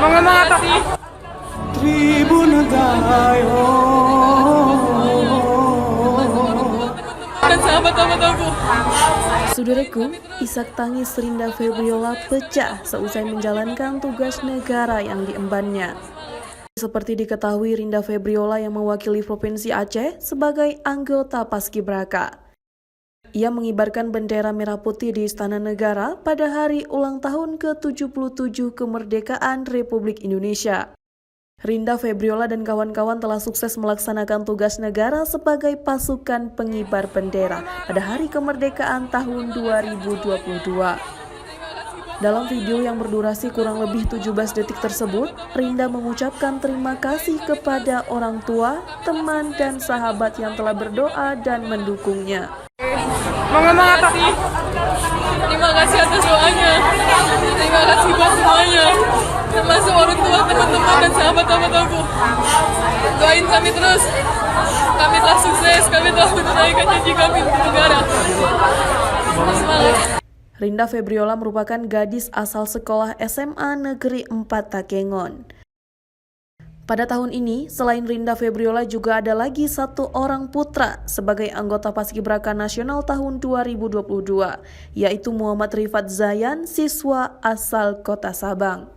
Mau ngomong apa? Tribun tayo. Dan sahabat-sahabat aku. Saudaraku, isak tangis Rinda Febriola pecah seusai menjalankan tugas negara yang diembannya. Seperti diketahui, Rinda Febriola yang mewakili Provinsi Aceh sebagai anggota Paskibraka. Ia mengibarkan bendera merah putih di Istana Negara pada hari ulang tahun ke-77 kemerdekaan Republik Indonesia. Rinda Febriola dan kawan-kawan telah sukses melaksanakan tugas negara sebagai pasukan pengibar bendera pada Hari Kemerdekaan tahun 2022. Dalam video yang berdurasi kurang lebih 17 detik tersebut, Rinda mengucapkan terima kasih kepada orang tua, teman, dan sahabat yang telah berdoa dan mendukungnya. Mau ngomong apa? Terima kasih atas doanya. Terima kasih buat semuanya. Termasuk orang tua, teman-teman, dan sahabat-sahabat aku. Doain kami terus. Kami telah sukses. Kami telah menunaikan janji kami untuk negara. Semangat. Rinda Febriola merupakan gadis asal sekolah SMA Negeri 4 Takengon. Pada tahun ini, selain Rinda Febriola juga ada lagi satu orang putra sebagai anggota Paskibraka Nasional tahun 2022, yaitu Muhammad Rifat Zayan, siswa asal Kota Sabang.